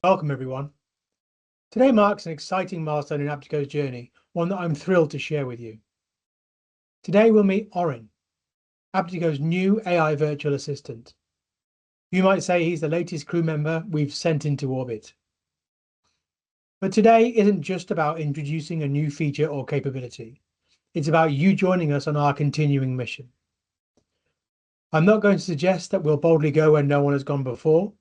Welcome everyone. Today marks an exciting milestone in Apteco's journey, one that I'm thrilled to share with you. Today we'll meet Orin, Apteco's new AI virtual assistant. You might say he's the latest crew member we've sent into orbit. But today isn't just about introducing a new feature or capability. It's about you joining us on our continuing mission. I'm not going to suggest that we'll boldly go where no one has gone before,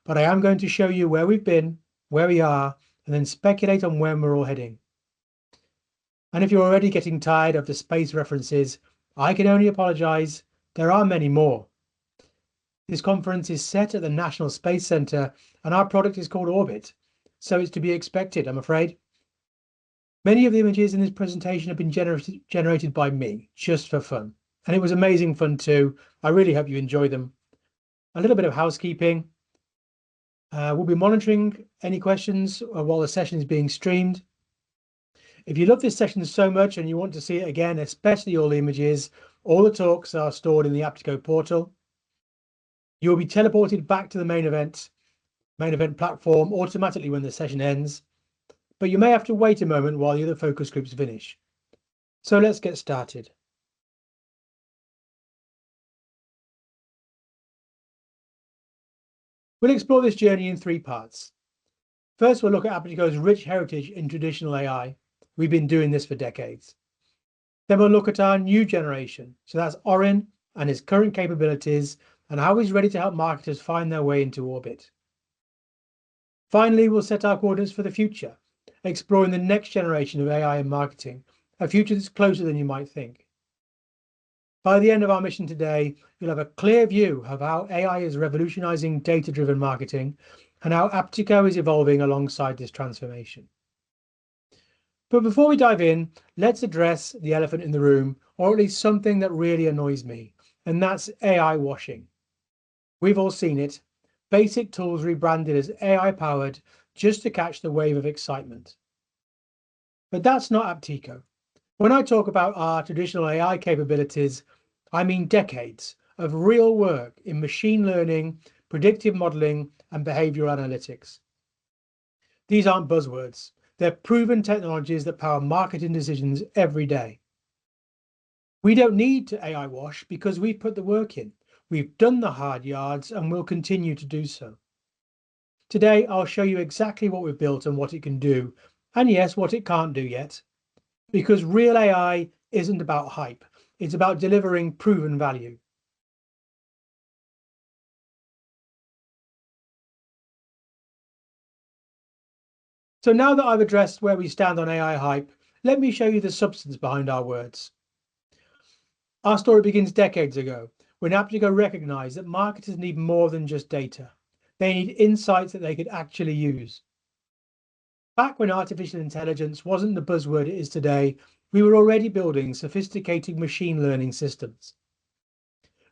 but I am going to show you where we've been, where we are, and then speculate on where we're all heading. And if you're already getting tired of the space references, I can only apologize. There are many more. This conference is set at the National Space Center, and our product is called Orbit, so it's to be expected, I'm afraid. Many of the images in this presentation have been generated by me, just for fun. And it was amazing fun too. I really hope you enjoy them. A little bit of housekeeping. We'll be monitoring any questions while the session is being streamed. If you love this session so much and you want to see it again, especially all the images, all the talks are stored in the Apteco portal. You'll be teleported back to the main event platform automatically when the session ends, but you may have to wait a moment while the other focus groups finish. So let's get started. We'll explore this journey in three parts. First, we'll look at Apteco's rich heritage in traditional AI. We've been doing this for decades. Then we'll look at our new generation. So that's Orin and his current capabilities and how he's ready to help marketers find their way into orbit. Finally, we'll set our coordinates for the future, exploring the next generation of AI in marketing, a future that's closer than you might think. By the end of our mission today, you'll have a clear view of how AI is revolutionizing data-driven marketing and how Apteco is evolving alongside this transformation. But before we dive in, let's address the elephant in the room, or at least something that really annoys me, and that's AI washing. We've all seen it, basic tools rebranded as AI-powered just to catch the wave of excitement. But that's not Apteco. When I talk about our traditional AI capabilities, I mean decades of real work in machine learning, predictive modeling, and behavioral analytics. These aren't buzzwords. They're proven technologies that power marketing decisions every day. We don't need to AI wash because we've put the work in. We've done the hard yards and will continue to do so. Today, I'll show you exactly what we've built and what it can do, and yes, what it can't do yet. Because real AI isn't about hype. It's about delivering proven value. So now that I've addressed where we stand on AI hype, let me show you the substance behind our words. Our story begins decades ago, when Apteco recognized that marketers need more than just data. They need insights that they could actually use. Back when artificial intelligence wasn't the buzzword it is today, we were already building sophisticated machine learning systems.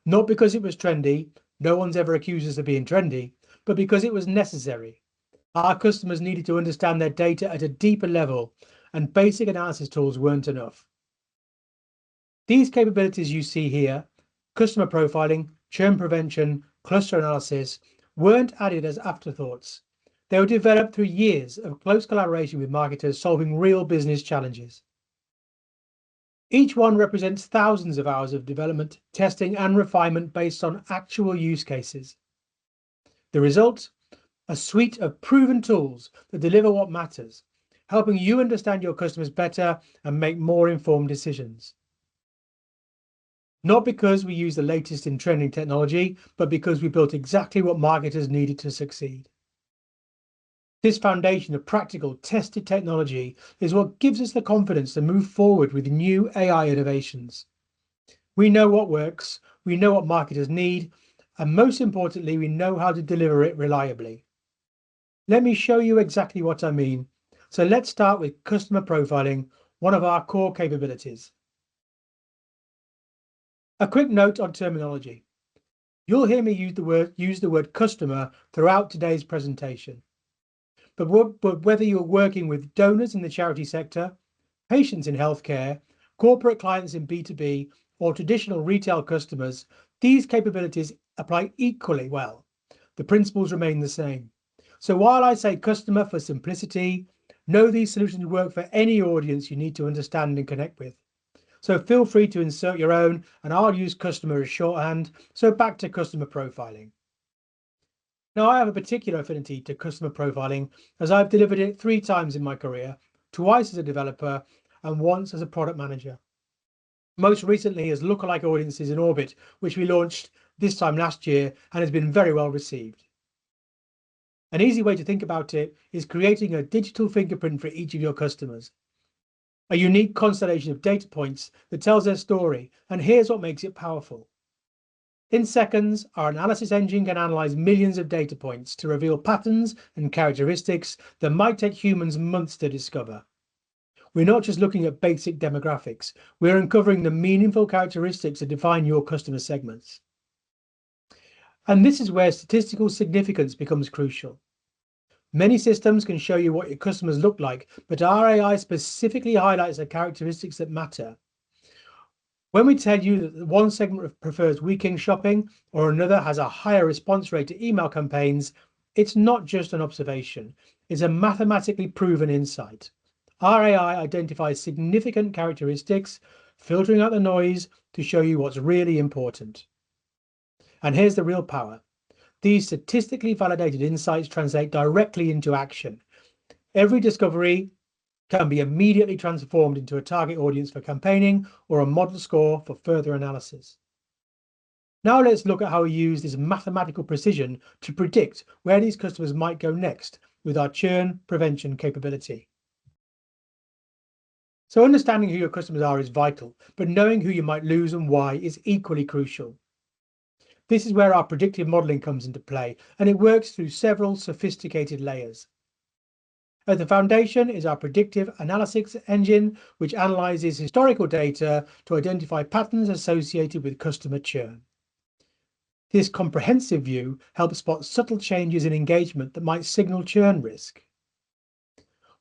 Not because it was trendy, no one's ever accused us of being trendy, but because it was necessary. Our customers needed to understand their data at a deeper level, and basic analysis tools weren't enough. These capabilities you see here, customer profiling, churn prevention, cluster analysis, weren't added as afterthoughts. They were developed through years of close collaboration with marketers solving real business challenges. Each one represents thousands of hours of development, testing, and refinement based on actual use cases. The result? A suite of proven tools that deliver what matters, helping you understand your customers better and make more informed decisions. Not because we use the latest in trending technology, but because we built exactly what marketers needed to succeed. This foundation of practical, tested technology is what gives us the confidence to move forward with new AI innovations. We know what works, we know what marketers need, and most importantly, we know how to deliver it reliably. Let me show you exactly what I mean. So let's start with customer profiling, one of our core capabilities. A quick note on terminology. You'll hear me use the word customer throughout today's presentation. But whether you're working with donors in the charity sector, patients in healthcare, corporate clients in B2B, or traditional retail customers, these capabilities apply equally well. The principles remain the same. So while I say customer for simplicity, know these solutions work for any audience you need to understand and connect with. So feel free to insert your own, and I'll use customer as shorthand. So back to customer profiling. Now, I have a particular affinity to customer profiling as I've delivered it 3 times in my career, twice as a developer and once as a product manager. Most recently as lookalike audiences in Orbit, which we launched this time last year and has been very well received. An easy way to think about it is creating a digital fingerprint for each of your customers, a unique constellation of data points that tells their story, and here's what makes it powerful. In seconds, our analysis engine can analyze millions of data points to reveal patterns and characteristics that might take humans months to discover. We're not just looking at basic demographics, we're uncovering the meaningful characteristics that define your customer segments. And this is where statistical significance becomes crucial. Many systems can show you what your customers look like, but our AI specifically highlights the characteristics that matter. When we tell you that one segment prefers weekend shopping or another has a higher response rate to email campaigns, it's not just an observation, it's a mathematically proven insight. Our AI identifies significant characteristics, filtering out the noise to show you what's really important. And here's the real power. These statistically validated insights translate directly into action. Every discovery can be immediately transformed into a target audience for campaigning or a model score for further analysis. Now let's look at how we use this mathematical precision to predict where these customers might go next with our churn prevention capability. So understanding who your customers are is vital, but knowing who you might lose and why is equally crucial. This is where our predictive modeling comes into play, and it works through several sophisticated layers. At the foundation is our predictive analytics engine, which analyzes historical data to identify patterns associated with customer churn. This comprehensive view helps spot subtle changes in engagement that might signal churn risk.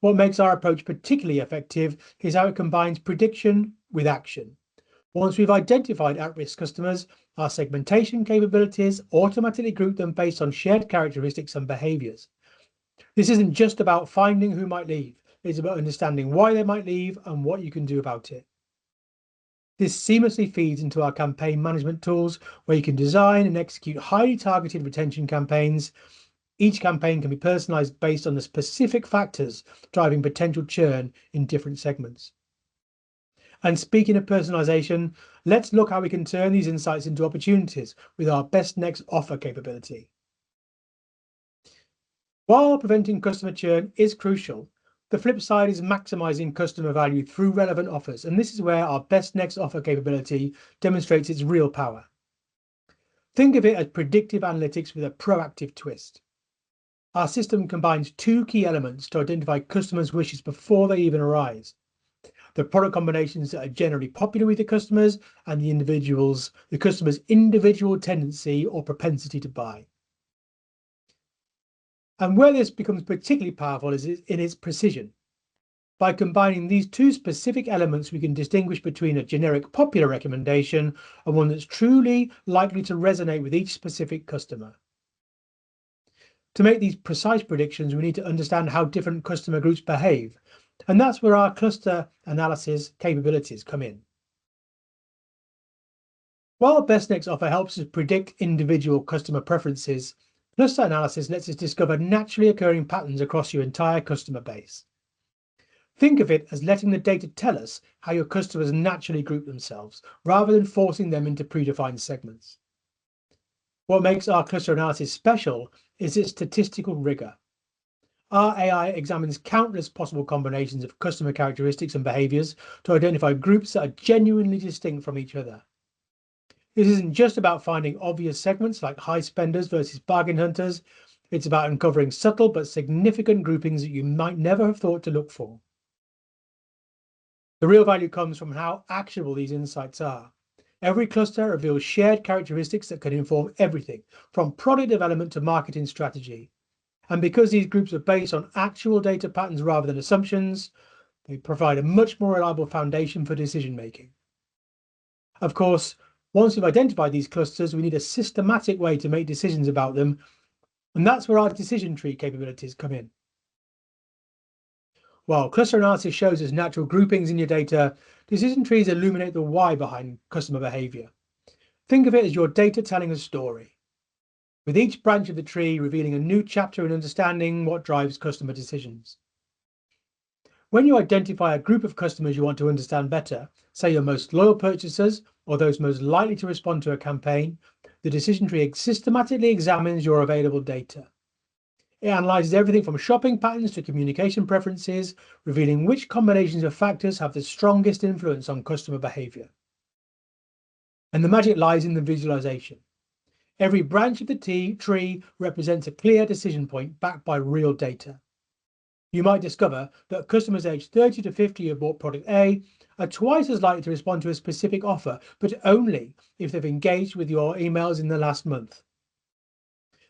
What makes our approach particularly effective is how it combines prediction with action. Once we've identified at-risk customers, our segmentation capabilities automatically group them based on shared characteristics and behaviors. This isn't just about finding who might leave, it's about understanding why they might leave and what you can do about it. This seamlessly feeds into our campaign management tools, where you can design and execute highly targeted retention campaigns. Each campaign can be personalized based on the specific factors driving potential churn in different segments. And speaking of personalization, let's look how we can turn these insights into opportunities with our best next offer capability. While preventing customer churn is crucial, the flip side is maximizing customer value through relevant offers, and this is where our best next offer capability demonstrates its real power. Think of it as predictive analytics with a proactive twist. Our system combines 2 key elements to identify customers' wishes before they even arise: the product combinations that are generally popular with the customers and the customer's individual tendency or propensity to buy. And where this becomes particularly powerful is in its precision. By combining these 2 specific elements, we can distinguish between a generic popular recommendation and one that's truly likely to resonate with each specific customer. To make these precise predictions, we need to understand how different customer groups behave, and that's where our cluster analysis capabilities come in. While Best Next Offer helps us predict individual customer preferences, cluster analysis lets us discover naturally occurring patterns across your entire customer base. Think of it as letting the data tell us how your customers naturally group themselves, rather than forcing them into predefined segments. What makes our cluster analysis special is its statistical rigor. Our AI examines countless possible combinations of customer characteristics and behaviors to identify groups that are genuinely distinct from each other. This isn't just about finding obvious segments like high spenders versus bargain hunters. It's about uncovering subtle but significant groupings that you might never have thought to look for. The real value comes from how actionable these insights are. Every cluster reveals shared characteristics that can inform everything, from product development to marketing strategy. And because these groups are based on actual data patterns rather than assumptions, they provide a much more reliable foundation for decision making. Of course, once we've identified these clusters, we need a systematic way to make decisions about them, And that's where our decision tree capabilities come in. While cluster analysis shows us natural groupings in your data, decision trees illuminate the why behind customer behavior. Think of it as your data telling a story, with each branch of the tree revealing a new chapter in understanding what drives customer decisions. When you identify a group of customers you want to understand better, say your most loyal purchasers or those most likely to respond to a campaign, the decision tree systematically examines your available data. It analyzes everything from shopping patterns to communication preferences, revealing which combinations of factors have the strongest influence on customer behavior. And the magic lies in the visualization. Every branch of the tree represents a clear decision point backed by real data. You might discover that customers aged 30 to 50 who bought product A are twice as likely to respond to a specific offer, but only if they've engaged with your emails in the last month.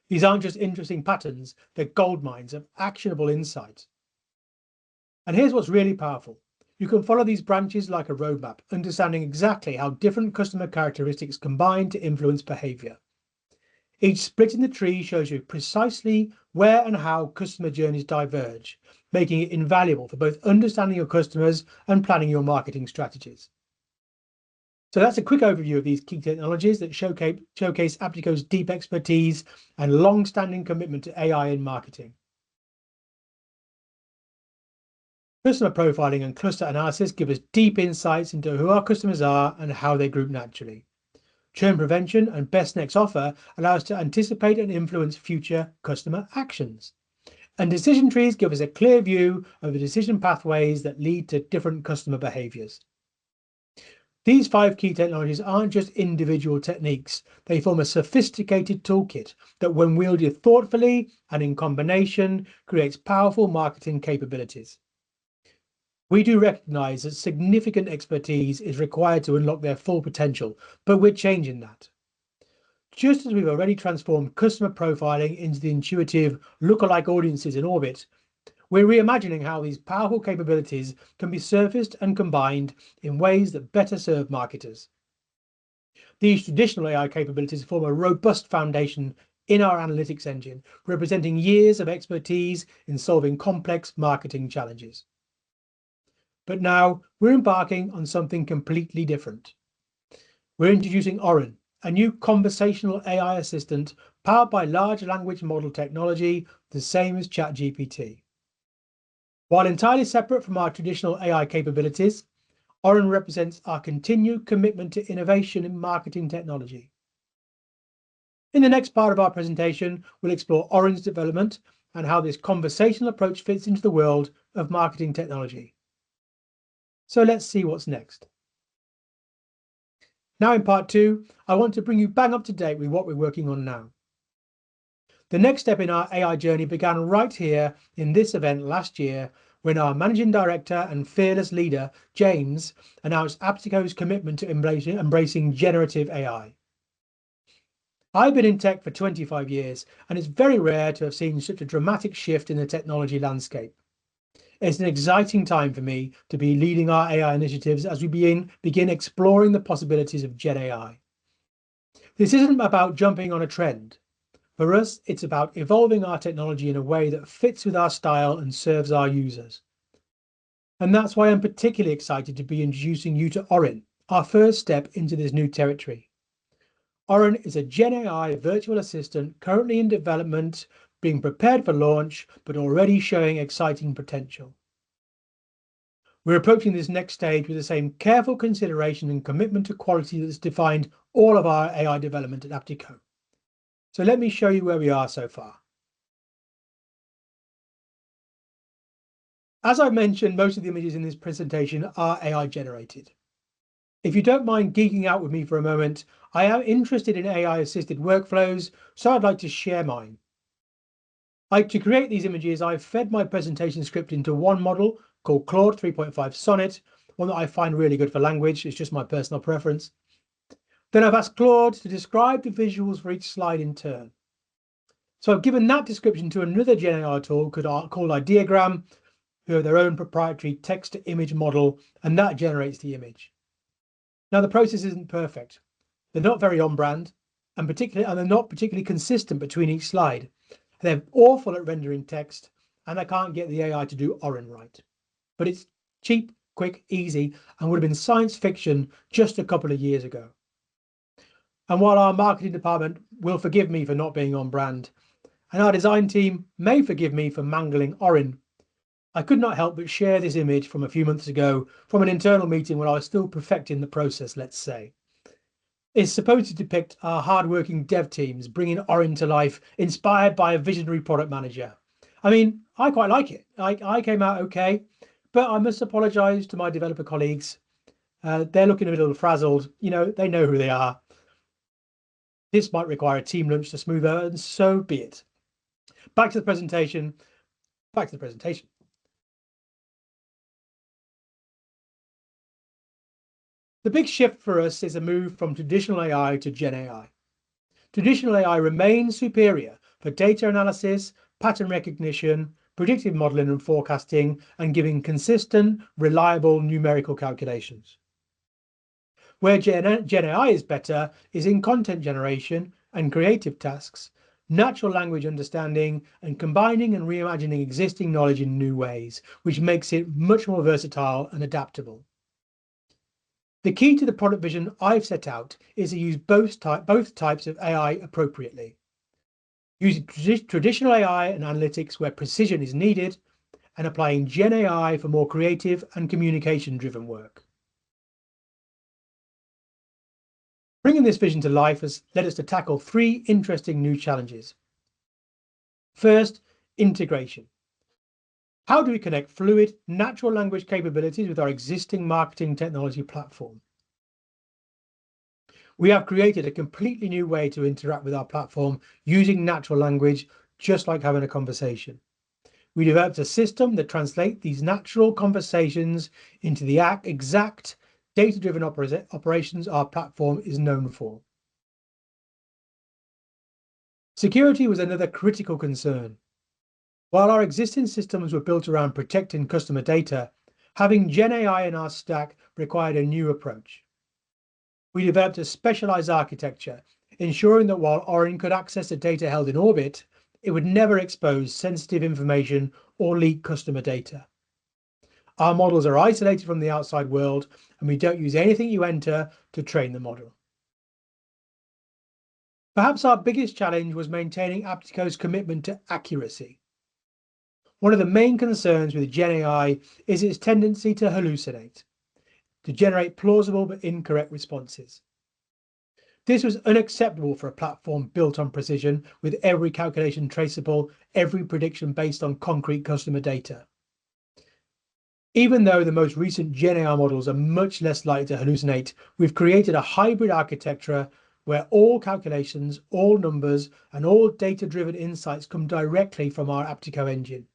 These aren't just interesting patterns, they're gold mines of actionable insight. And here's what's really powerful. You can follow these branches like a roadmap, understanding exactly how different customer characteristics combine to influence behavior. Each split in the tree shows you precisely where and how customer journeys diverge, making it invaluable for both understanding your customers and planning your marketing strategies. So that's a quick overview of these key technologies that showcase Apteco's deep expertise and long-standing commitment to AI in marketing. Customer profiling and cluster analysis give us deep insights into who our customers are and how they group naturally. Churn prevention and best next offer allow us to anticipate and influence future customer actions. And decision trees give us a clear view of the decision pathways that lead to different customer behaviors. These 5 key technologies aren't just individual techniques, they form a sophisticated toolkit that, when wielded thoughtfully and in combination, creates powerful marketing capabilities. We do recognize that significant expertise is required to unlock their full potential, but we're changing that. Just as we've already transformed customer profiling into the intuitive lookalike audiences in orbit, we're reimagining how these powerful capabilities can be surfaced and combined in ways that better serve marketers. These traditional AI capabilities form a robust foundation in our analytics engine, representing years of expertise in solving complex marketing challenges. But now we're embarking on something completely different. We're introducing Orin, a new conversational AI assistant powered by large language model technology, the same as ChatGPT. While entirely separate from our traditional AI capabilities, Orin represents our continued commitment to innovation in marketing technology. In the next part of our presentation, we'll explore Orin's development and how this conversational approach fits into the world of marketing technology. So let's see what's next. Now in part 2, I want to bring you bang up to date with what we're working on now. The next step in our AI journey began right here in this event last year, when our managing director and fearless leader, James, announced Apteco's commitment to embracing generative AI. I've been in tech for 25 years, and it's very rare to have seen such a dramatic shift in the technology landscape. It's an exciting time for me to be leading our AI initiatives as we begin exploring the possibilities of Gen AI. This isn't about jumping on a trend. For us, it's about evolving our technology in a way that fits with our style and serves our users. And that's why I'm particularly excited to be introducing you to Orin, our first step into this new territory. Orin is a Gen AI virtual assistant currently in development, being prepared for launch, but already showing exciting potential. We're approaching this next stage with the same careful consideration and commitment to quality that's defined all of our AI development at Apteco. So let me show you where we are so far. As I mentioned, most of the images in this presentation are AI generated. If you don't mind geeking out with me for a moment, I am interested in AI-assisted workflows, so I'd like to share mine. To create these images, I've fed my presentation script into one model called Claude 3.5 Sonnet, one that I find really good for language. It's just my personal preference. Then I've asked Claude to describe the visuals for each slide in turn. So I've given that description to another Gen AI tool called Ideogram, who have their own proprietary text-to-image model, and that generates the image. Now, the process isn't perfect. They're not very on-brand, and they're not particularly consistent between each slide. They're awful at rendering text, and I can't get the AI to do Orin right. But it's cheap, quick, easy, and would have been science fiction just a couple of years ago. And while our marketing department will forgive me for not being on brand, and our design team may forgive me for mangling Orin, I could not help but share this image from a few months ago from an internal meeting when I was still perfecting the process, let's say. It's supposed to depict our hardworking dev teams bringing Orin to life, inspired by a visionary product manager. I mean, I quite like it. I came out okay, but I must apologise to my developer colleagues. They're looking a little frazzled. They know who they are. This might require a team lunch to smooth out, and so be it. Back to the presentation. The big shift for us is a move from traditional AI to Gen AI. Traditional AI remains superior for data analysis, pattern recognition, predictive modeling and forecasting, and giving consistent, reliable numerical calculations. Where Gen AI is better is in content generation and creative tasks, natural language understanding, and combining and reimagining existing knowledge in new ways, which makes it much more versatile and adaptable. The key to the product vision I've set out is to use both types of AI appropriately. Using traditional AI and analytics where precision is needed, and applying Gen AI for more creative and communication-driven work. Bringing this vision to life has led us to tackle 3 interesting new challenges. First, integration. How do we connect fluid, natural language capabilities with our existing marketing technology platform? We have created a completely new way to interact with our platform using natural language, just like having a conversation. We developed a system that translates these natural conversations into the exact data-driven operations our platform is known for. Security was another critical concern. While our existing systems were built around protecting customer data, having Gen AI in our stack required a new approach. We developed a specialized architecture, ensuring that while Orin could access the data held in orbit, it would never expose sensitive information or leak customer data. Our models are isolated from the outside world, and we don't use anything you enter to train the model. Perhaps our biggest challenge was maintaining Apteco's commitment to accuracy. One of the main concerns with Gen AI is its tendency to hallucinate, to generate plausible but incorrect responses. This was unacceptable for a platform built on precision, with every calculation traceable, every prediction based on concrete customer data. Even though the most recent Gen AI models are much less likely to hallucinate, we've created a hybrid architecture where all calculations, all numbers, and all data-driven insights come directly from our Apteco engine.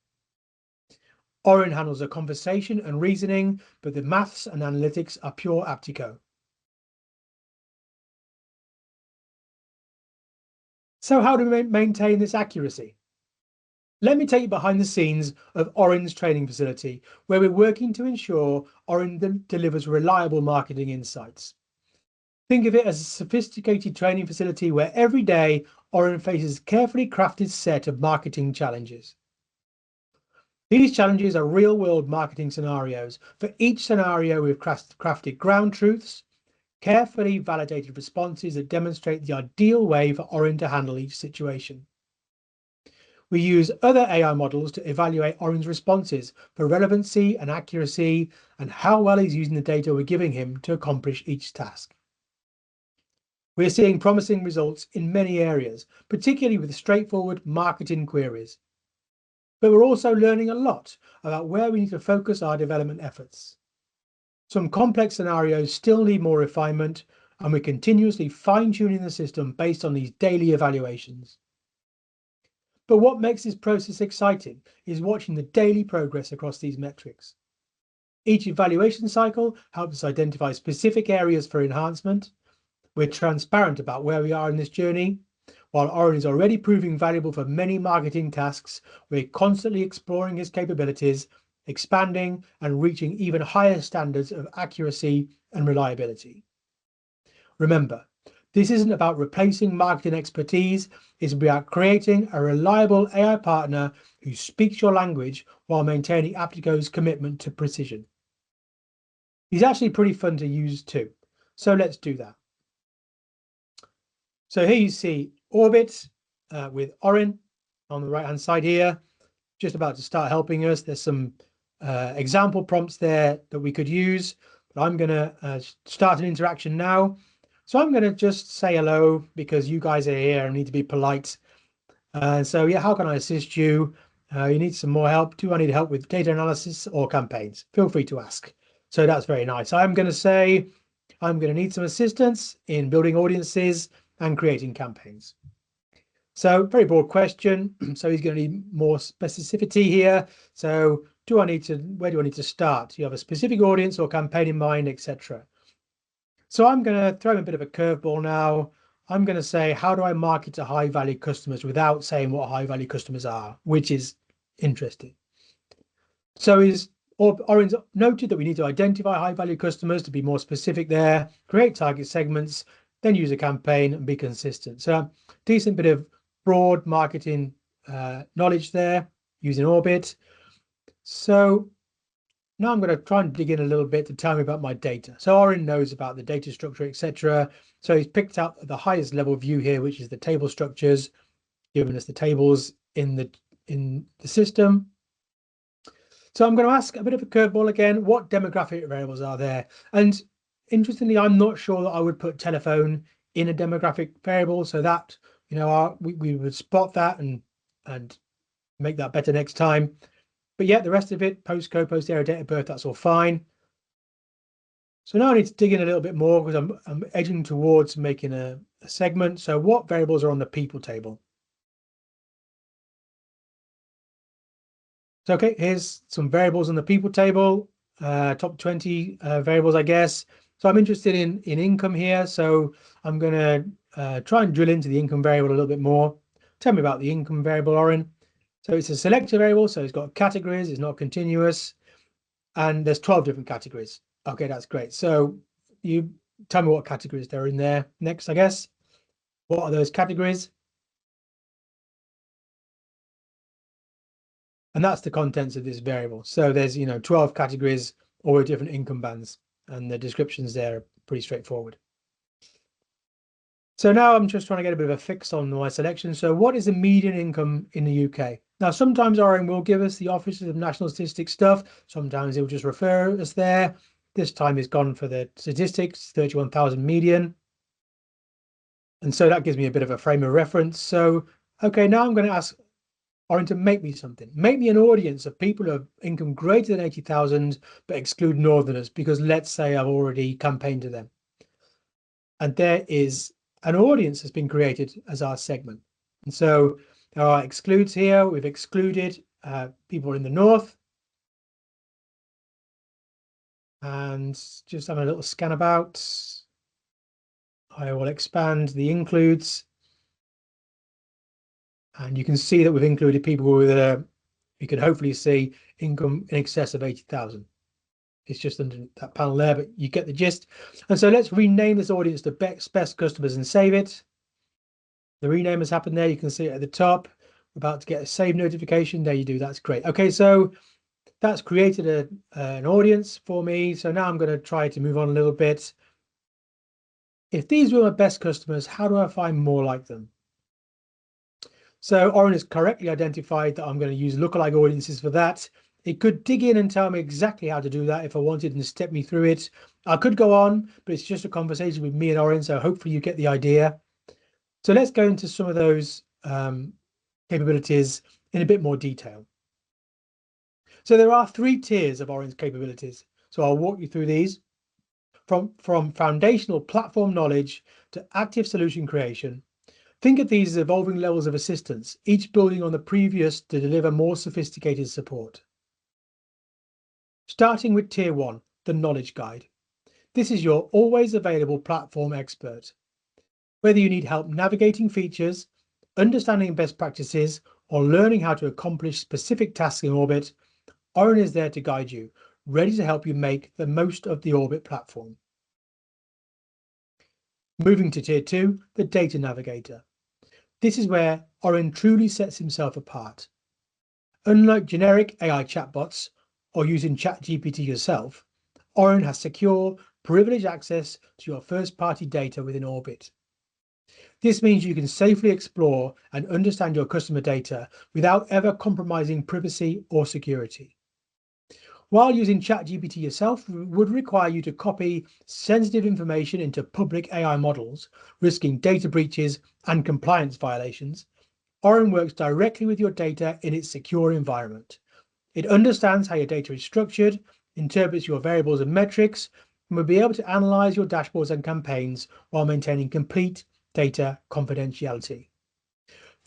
Orin handles the conversation and reasoning, but the maths and analytics are pure Apteco. So how do we maintain this accuracy? Let me take you behind the scenes of Orin's training facility, where we're working to ensure Orin delivers reliable marketing insights. Think of it as a sophisticated training facility where every day Orin faces a carefully crafted set of marketing challenges. These challenges are real-world marketing scenarios. For each scenario, we've crafted ground truths, carefully validated responses that demonstrate the ideal way for Orin to handle each situation. We use other AI models to evaluate Orin's responses for relevancy and accuracy, and how well he's using the data we're giving him to accomplish each task. We're seeing promising results in many areas, particularly with straightforward marketing queries. But we're also learning a lot about where we need to focus our development efforts. Some complex scenarios still need more refinement, and we're continuously fine-tuning the system based on these daily evaluations. But what makes this process exciting is watching the daily progress across these metrics. Each evaluation cycle helps us identify specific areas for enhancement. We're transparent about where we are in this journey. While Orin is already proving valuable for many marketing tasks, we're constantly exploring his capabilities, expanding and reaching even higher standards of accuracy and reliability. Remember, This isn't about replacing marketing expertise. It's about creating a reliable AI partner who speaks your language while maintaining Apteco's commitment to precision. He's actually pretty fun to use too. So let's do that. So here you see Orbit with Orin on the right-hand side here, just about to start helping us. There's some example prompts there that we could use, but I'm going to start an interaction now. So I'm going to just say hello because you guys are here and need to be polite. So yeah, how can I assist you? You need some more help. Do I need help with data analysis or campaigns? Feel free to ask. So that's very nice. I'm going to say I'm going to need some assistance in building audiences and creating campaigns. So very broad question. So he's going to need more specificity here. So where do I need to start? Do you have a specific audience or campaign in mind, etc.? So I'm going to throw him a bit of a curveball now. I'm going to say, how do I market to high value customers without saying what high value customers are, which is interesting. So Oren's noted that we need to identify high value customers to be more specific there, create target segments, then use a campaign and be consistent. So decent bit of broad marketing knowledge there using Orbit. So now I'm going to try and dig in a little bit to tell me about my data. So Oren knows about the data structure, etc. So he's picked out the highest level view here, which is the table structures, giving us the tables in the system. So I'm going to ask a bit of a curveball again. What demographic variables are there? And interestingly, I'm not sure that I would put telephone in a demographic variable, so that we would spot that and make that better next time. But yeah, the rest of it, postcode, post area, date of birth, that's all fine. So now I need to dig in a little bit more because I'm edging towards making a segment. So what variables are on the people table? So, okay, here's some variables on the people table, top 20 variables, I guess. So I'm interested in income here. So I'm going to try and drill into the income variable a little bit more. Tell me about the income variable, Oren. So it's a selector variable. So it's got categories. It's not continuous. And there's 12 different categories. Okay, that's great. So you tell me what categories there are in there next, I guess. What are those categories? And that's the contents of this variable. So there's 12 categories, all with different income bands, and the descriptions there are pretty straightforward. So now I'm just trying to get a bit of a fix on my selection. So what is the median income in the UK? Now, sometimes RM will give us the Office of National Statistics stuff. Sometimes he'll just refer us there. This time he's gone for the statistics, 31,000 median. And so that gives me a bit of a frame of reference. So, okay, now I'm going to ask Oren to make me something. Make me an audience of people who have income greater than 80,000, but exclude Northerners, because let's say I've already campaigned to them. And there is an audience that's been created as our segment. And so there are excludes here. We've excluded people in the North. And just having a little scan about. I will expand the includes. And you can see that we've included people with you can hopefully see income in excess of 80,000. It's just under that panel there, but you get the gist. And so let's rename this audience to best customers and save it. The rename has happened there. You can see it at the top. We're about to get a save notification. There you do. That's great. Okay, so that's created an audience for me. So now I'm going to try to move on a little bit. If these were my best customers, how do I find more like them? So Oren has correctly identified that I'm going to use lookalike audiences for that. It could dig in and tell me exactly how to do that if I wanted and step me through it. I could go on, but it's just a conversation with me and Oren, so hopefully you get the idea. So let's go into some of those capabilities in a bit more detail. So there are 3 tiers of Oren's capabilities. So I'll walk you through these from foundational platform knowledge to active solution creation. Think of these as evolving levels of assistance, each building on the previous to deliver more sophisticated support. Starting with Tier 1, the Knowledge Guide. This is your always available platform expert. Whether you need help navigating features, understanding best practices, or learning how to accomplish specific tasks in Orbit, Oren is there to guide you, ready to help you make the most of the Orbit platform. Moving to Tier 2, the Data Navigator. This is where Orin truly sets himself apart. Unlike generic AI chatbots or using ChatGPT yourself, Orin has secure, privileged access to your first-party data within Orbit. This means you can safely explore and understand your customer data without ever compromising privacy or security. While using ChatGPT yourself would require you to copy sensitive information into public AI models, risking data breaches and compliance violations, Orin works directly with your data in its secure environment. It understands how your data is structured, interprets your variables and metrics, and will be able to analyze your dashboards and campaigns while maintaining complete data confidentiality.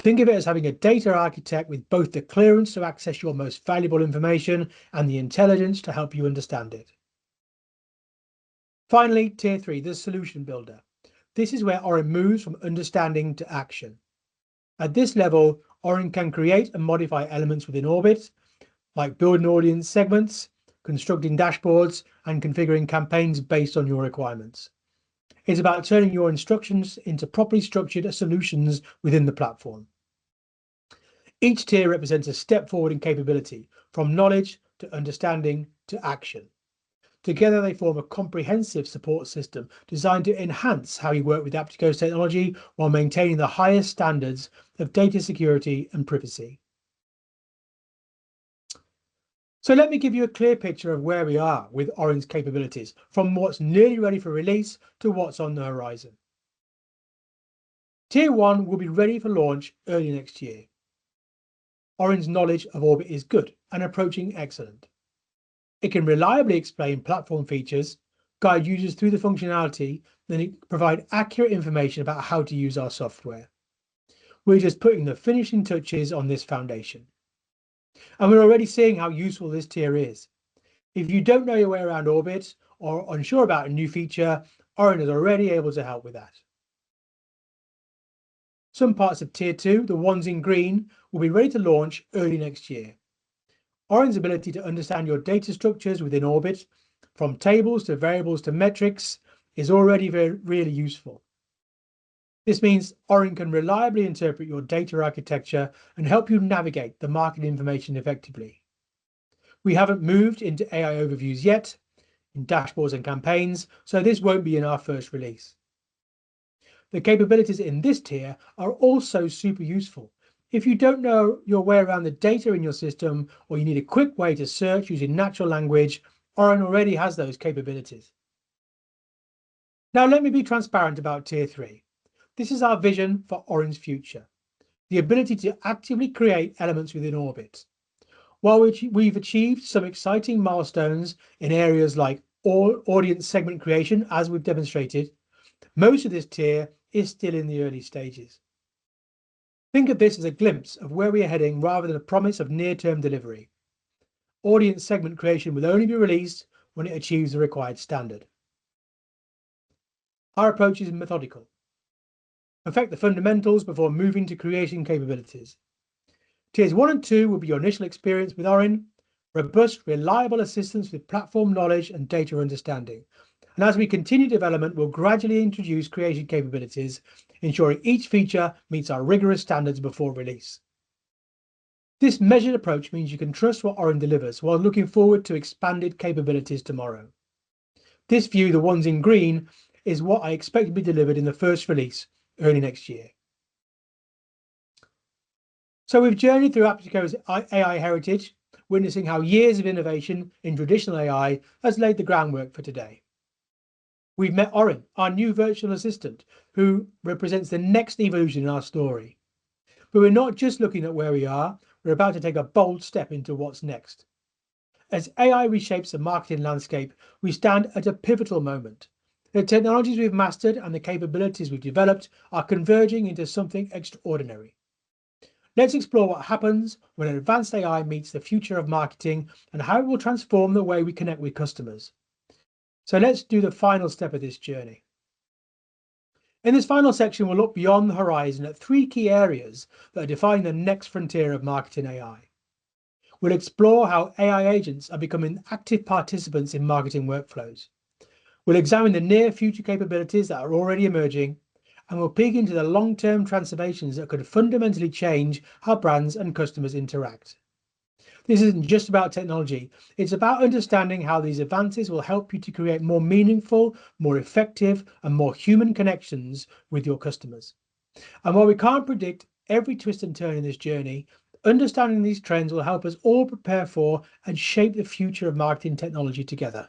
Think of it as having a data architect with both the clearance to access your most valuable information and the intelligence to help you understand it. Finally, Tier 3, the Solution Builder. This is where Orin moves from understanding to action. At this level, Orin can create and modify elements within Orbit, like building audience segments, constructing dashboards, and configuring campaigns based on your requirements. It's about turning your instructions into properly structured solutions within the platform. Each tier represents a step forward in capability, from knowledge to understanding to action. Together, they form a comprehensive support system designed to enhance how you work with Apteco's technology while maintaining the highest standards of data security and privacy. So let me give you a clear picture of where we are with Orin's capabilities, from what's nearly ready for release to what's on the horizon. Tier 1 will be ready for launch early next year. Orin's knowledge of Orbit is good and approaching excellent. It can reliably explain platform features, guide users through the functionality, and provide accurate information about how to use our software. We're just putting the finishing touches on this foundation. And we're already seeing how useful this tier is. If you don't know your way around Orbit or unsure about a new feature, Orin is already able to help with that. Some parts of Tier 2, the ones in green, will be ready to launch early next year. Orin's ability to understand your data structures within Orbit, from tables to variables to metrics, is already really useful. This means Orin can reliably interpret your data architecture and help you navigate the market information effectively. We haven't moved into AI overviews yet, in dashboards and campaigns, so this won't be in our first release. The capabilities in this tier are also super useful. If you don't know your way around the data in your system, or you need a quick way to search using natural language, Orin already has those capabilities. Now let me be transparent about Tier 3. This is our vision for Orin's future, the ability to actively create elements within Orbit. While we've achieved some exciting milestones in areas like audience segment creation, as we've demonstrated, most of this tier is still in the early stages. Think of this as a glimpse of where we are heading rather than a promise of near-term delivery. Audience segment creation will only be released when it achieves the required standard. Our approach is methodical. Perfect the fundamentals before moving to creation capabilities. Tiers 1 and 2 will be your initial experience with Orin, robust, reliable assistance with platform knowledge and data understanding. And as we continue development, we'll gradually introduce creation capabilities, ensuring each feature meets our rigorous standards before release. This measured approach means you can trust what Orin delivers while looking forward to expanded capabilities tomorrow. This view, the ones in green, is what I expect to be delivered in the first release early next year. So we've journeyed through Apteco's AI heritage, witnessing how years of innovation in traditional AI has laid the groundwork for today. We've met Orin, our new virtual assistant, who represents the next evolution in our story. But we're not just looking at where we are, we're about to take a bold step into what's next. As AI reshapes the marketing landscape, we stand at a pivotal moment. The technologies we've mastered and the capabilities we've developed are converging into something extraordinary. Let's explore what happens when advanced AI meets the future of marketing and how it will transform the way we connect with customers. So let's do the final step of this journey. In this final section, we'll look beyond the horizon at three key areas that are defining the next frontier of marketing AI. We'll explore how AI agents are becoming active participants in marketing workflows. We'll examine the near future capabilities that are already emerging, and we'll peek into the long-term transformations that could fundamentally change how brands and customers interact. This isn't just about technology, it's about understanding how these advances will help you to create more meaningful, more effective, and more human connections with your customers. And while we can't predict every twist and turn in this journey, understanding these trends will help us all prepare for and shape the future of marketing technology together.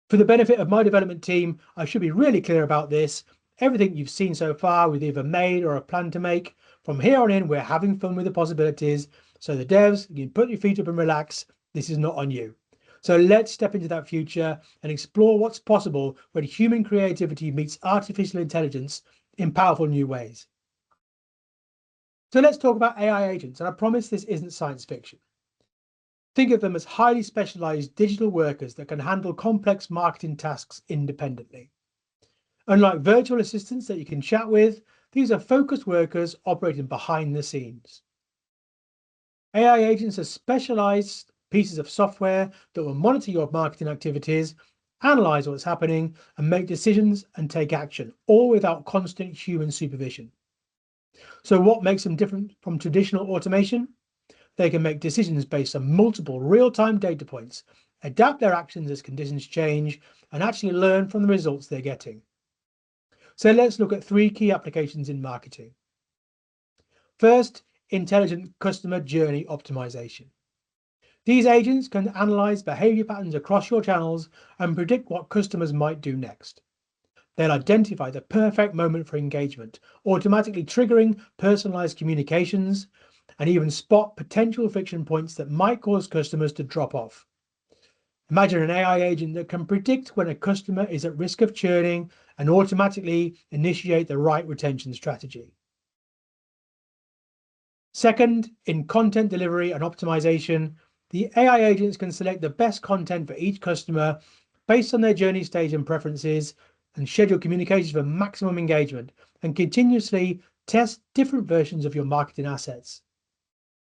For the benefit of my development team, I should be really clear about this. Everything you've seen so far, we've either made or a plan to make. From here on in, we're having fun with the possibilities. So the devs, you can put your feet up and relax. This is not on you. So let's step into that future and explore what's possible when human creativity meets artificial intelligence in powerful new ways. So let's talk about AI agents, and I promise this isn't science fiction. Think of them as highly specialized digital workers that can handle complex marketing tasks independently. Unlike virtual assistants that you can chat with, these are focused workers operating behind the scenes. AI agents are specialized pieces of software that will monitor your marketing activities, analyze what's happening, and make decisions and take action, all without constant human supervision. So what makes them different from traditional automation? They can make decisions based on multiple real-time data points, adapt their actions as conditions change, and actually learn from the results they're getting. So let's look at three key applications in marketing. First, intelligent customer journey optimization. These agents can analyze behavior patterns across your channels and predict what customers might do next. They'll identify the perfect moment for engagement, automatically triggering personalized communications, and even spot potential friction points that might cause customers to drop off. Imagine an AI agent that can predict when a customer is at risk of churning and automatically initiate the right retention strategy. Second, in content delivery and optimization, the AI agents can select the best content for each customer based on their journey stage and preferences, and schedule communications for maximum engagement, and continuously test different versions of your marketing assets.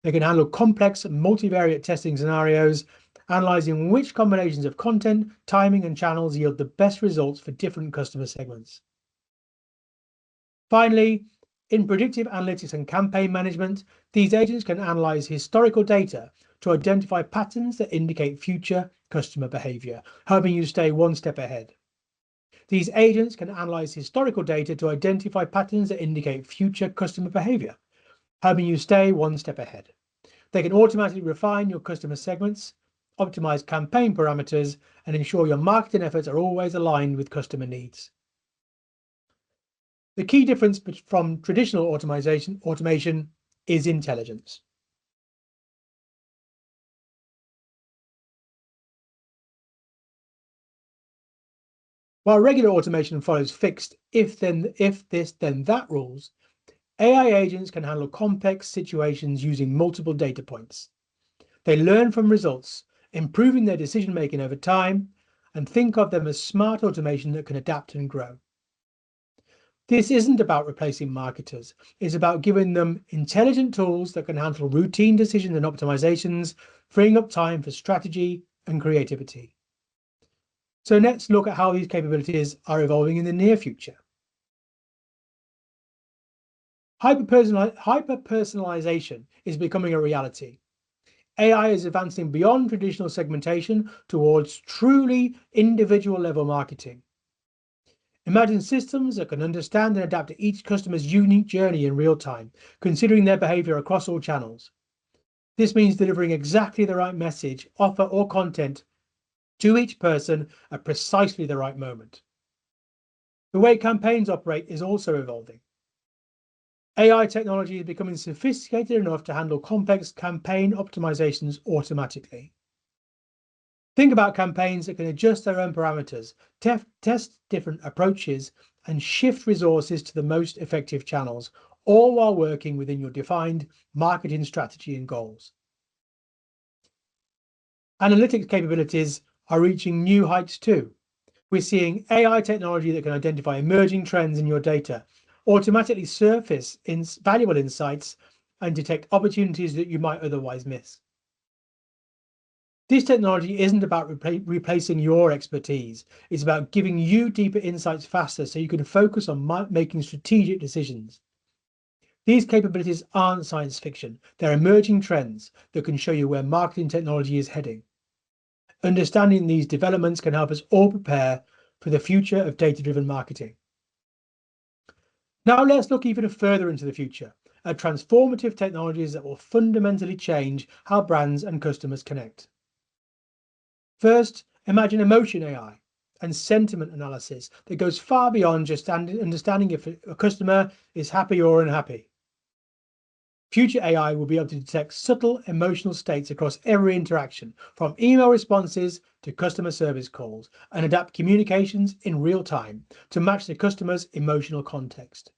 They can handle complex multivariate testing scenarios, analyzing which combinations of content, timing, and channels yield the best results for different customer segments. Finally, in predictive analytics and campaign management, these agents can analyze historical data to identify patterns that indicate future customer behavior, helping you stay one step ahead. These agents can analyze historical data to identify patterns that indicate future customer behavior, helping you stay one step ahead. They can automatically refine your customer segments, optimize campaign parameters, and ensure your marketing efforts are always aligned with customer needs. The key difference from traditional automation is intelligence. While regular automation follows fixed if this then that rules, AI agents can handle complex situations using multiple data points. They learn from results, improving their decision-making over time, and think of them as smart automation that can adapt and grow. This isn't about replacing marketers. It's about giving them intelligent tools that can handle routine decisions and optimizations, freeing up time for strategy and creativity. So let's look at how these capabilities are evolving in the near future. Hyper-personalization is becoming a reality. AI is advancing beyond traditional segmentation towards truly individual level marketing. Imagine systems that can understand and adapt to each customer's unique journey in real time, considering their behavior across all channels. This means delivering exactly the right message, offer, or content to each person at precisely the right moment. The way campaigns operate is also evolving. AI technology is becoming sophisticated enough to handle complex campaign optimizations automatically. Think about campaigns that can adjust their own parameters, test different approaches, and shift resources to the most effective channels, all while working within your defined marketing strategy and goals. Analytics capabilities are reaching new heights too. We're seeing AI technology that can identify emerging trends in your data, automatically surface valuable insights, and detect opportunities that you might otherwise miss. This technology isn't about replacing your expertise. It's about giving you deeper insights faster so you can focus on making strategic decisions. These capabilities aren't science fiction. They're emerging trends that can show you where marketing technology is heading. Understanding these developments can help us all prepare for the future of data-driven marketing. Now let's look even further into the future, at transformative technologies that will fundamentally change how brands and customers connect. First, imagine emotion AI and sentiment analysis that goes far beyond just understanding if a customer is happy or unhappy. Future AI will be able to detect subtle emotional states across every interaction, from email responses to customer service calls, and adapt communications in real time to match the customer's emotional context.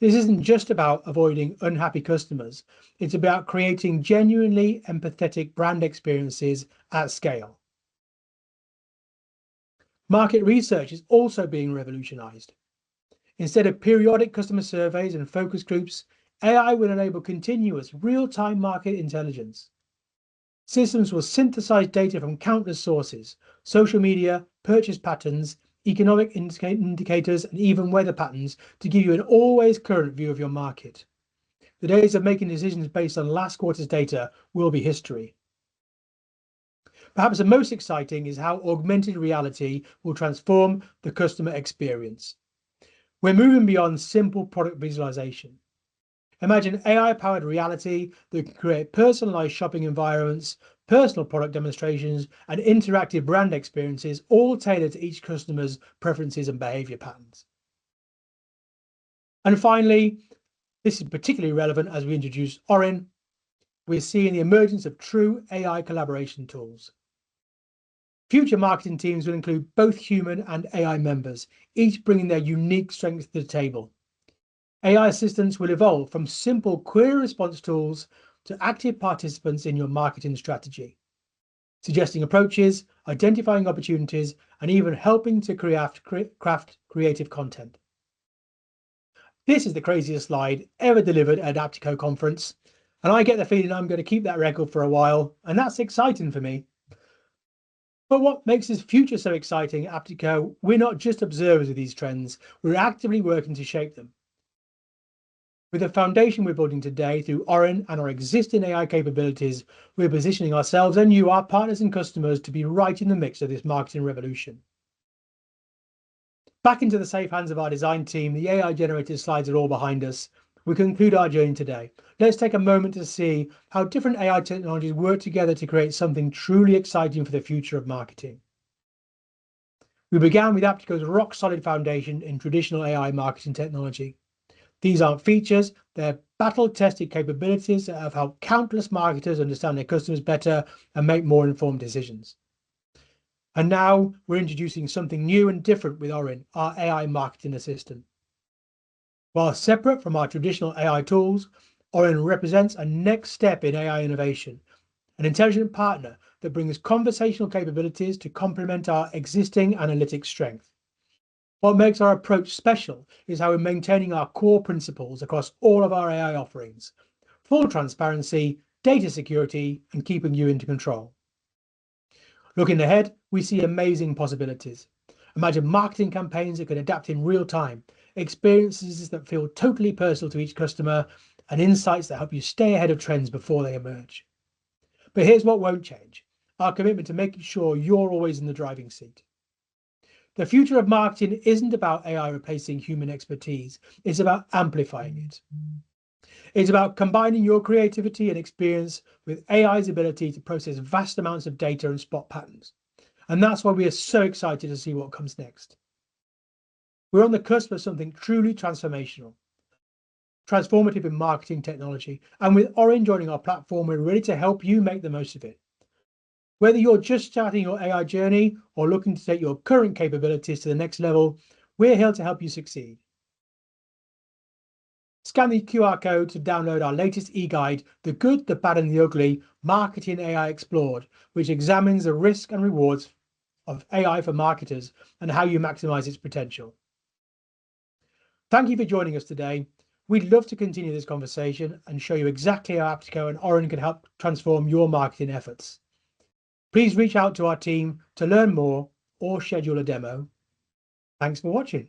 This isn't just about avoiding unhappy customers, it's about creating genuinely empathetic brand experiences at scale. Market research is also being revolutionized. Instead of periodic customer surveys and focus groups, AI will enable continuous real-time market intelligence. Systems will synthesize data from countless sources: social media, purchase patterns, economic indicators, and even weather patterns to give you an always current view of your market. The days of making decisions based on last quarter's data will be history. Perhaps the most exciting is how augmented reality will transform the customer experience. We're moving beyond simple product visualization. Imagine AI-powered reality that can create personalized shopping environments, personal product demonstrations, and interactive brand experiences, all tailored to each customer's preferences and behavior patterns. And finally, this is particularly relevant as we introduce Orin. We're seeing the emergence of true AI collaboration tools. Future marketing teams will include both human and AI members, each bringing their unique strengths to the table. AI assistants will evolve from simple query response tools to active participants in your marketing strategy, suggesting approaches, identifying opportunities, and even helping to craft creative content. This is the craziest slide ever delivered at Apteco conference, and I get the feeling I'm going to keep that record for a while, and that's exciting for me. But what makes this future so exciting at Apteco, we're not just observers of these trends, we're actively working to shape them. With the foundation we're building today through Orin and our existing AI capabilities, we're positioning ourselves and you, our partners and customers, to be right in the mix of this marketing revolution. Back into the safe hands of our design team, the AI-generated slides are all behind us. We conclude our journey today. Let's take a moment to see how different AI technologies work together to create something truly exciting for the future of marketing. We began with Apteco's rock-solid foundation in traditional AI marketing technology. These aren't features, they're battle-tested capabilities that have helped countless marketers understand their customers better and make more informed decisions. And now we're introducing something new and different with Orin, our AI marketing assistant. While separate from our traditional AI tools, Orin represents a next step in AI innovation, an intelligent partner that brings conversational capabilities to complement our existing analytics strength. What makes our approach special is how we're maintaining our core principles across all of our AI offerings: full transparency, data security, and keeping you in control. Looking ahead, we see amazing possibilities. Imagine marketing campaigns that can adapt in real time, experiences that feel totally personal to each customer, and insights that help you stay ahead of trends before they emerge. But here's what won't change: our commitment to making sure you're always in the driving seat. The future of marketing isn't about AI replacing human expertise, it's about amplifying it. It's about combining your creativity and experience with AI's ability to process vast amounts of data and spot patterns. And that's why we are so excited to see what comes next. We're on the cusp of something truly transformational, transformative in marketing technology. And with Orin joining our platform, we're ready to help you make the most of it. Whether you're just starting your AI journey or looking to take your current capabilities to the next level, we're here to help you succeed. Scan the QR code to download our latest e-guide, The Good, the Bad and the Ugly, Marketing AI Explored, which examines the risks and rewards of AI for marketers and how you maximize its potential. Thank you for joining us today. We'd love to continue this conversation and show you exactly how Apteco and Orin can help transform your marketing efforts. Please reach out to our team to learn more or schedule a demo. Thanks for watching.